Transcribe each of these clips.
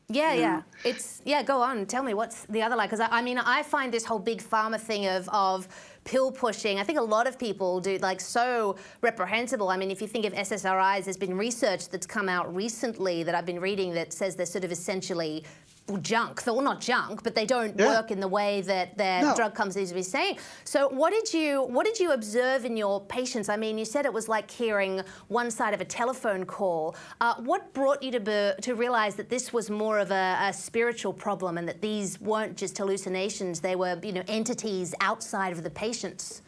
Yeah, You yeah. know? Go on. Tell me, what's the other like? Because I mean, I find this whole big pharma thing of pill pushing, I think a lot of people do, like, so reprehensible. I mean, if you think of SSRIs, there's been research that's come out recently that I've been reading that says they're sort of essentially junk. Well, not junk, but they don't work in the way that their drug companies be saying. So what did you observe in your patients? I mean, you said it was like hearing one side of a telephone call. What brought you to realize that this was more of a spiritual problem and that these weren't just hallucinations, they were, you know, entities outside of the patients?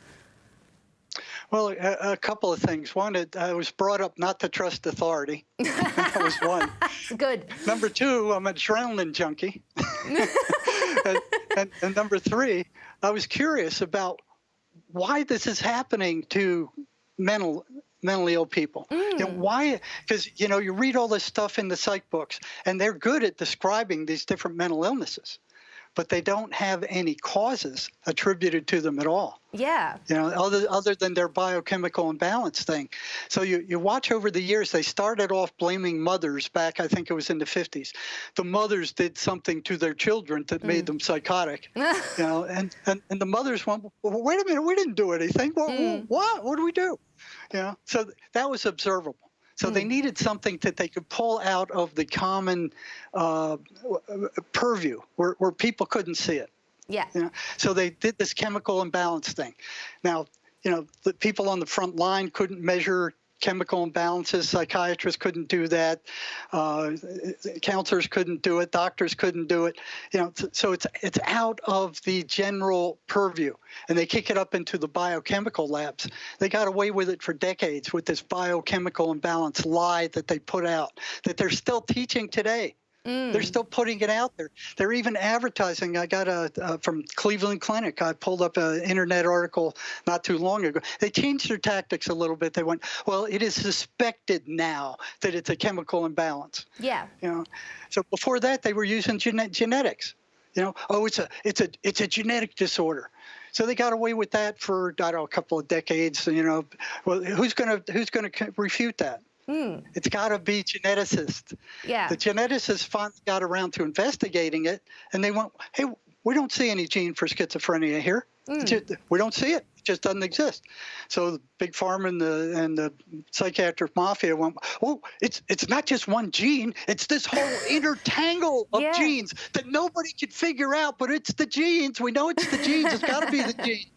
Well, a couple of things. One, I was brought up not to trust authority. That was one. Good. Number two, I'm an adrenaline junkie. and number three, I was curious about why this is happening to mentally ill people. You know, why? Because, you know, you read all this stuff in the psych books, and they're good at describing these different mental illnesses, but they don't have any causes attributed to them at all. Yeah. You know, other than their biochemical imbalance thing. So you watch over the years, they started off blaming mothers back, I think it was in the 50s. The mothers did something to their children that made them psychotic. You know, and the mothers went, well, wait a minute, we didn't do anything. What do we do? You know, so that was observable. So they needed something that they could pull out of the common purview where people couldn't see it. Yeah. You know? So they did this chemical imbalance thing. Now, you know, the people on the front line couldn't measure chemical imbalances. Psychiatrists couldn't do that. Counselors couldn't do it. Doctors couldn't do it. You know, so it's out of the general purview, and they kick it up into the biochemical labs. They got away with it for decades with this biochemical imbalance lie that they put out that they're still teaching today. They're still putting it out there. They're even advertising. I got from Cleveland Clinic. I pulled up an internet article not too long ago. They changed their tactics a little bit. They went, well, it is suspected now that it's a chemical imbalance. Yeah. You know, so before that they were using genetics. You know, oh, it's a genetic disorder. So they got away with that for, I don't know, a couple of decades. You know, well, who's gonna refute that? It's got to be geneticists. Yeah. The geneticists finally got around to investigating it, and they went, hey, we don't see any gene for schizophrenia here. We don't see it. It just doesn't exist. So the big pharma and the psychiatric mafia went, oh, it's not just one gene. It's this whole intertangle of genes that nobody could figure out, but it's the genes. We know it's the genes. It's got to be the gene.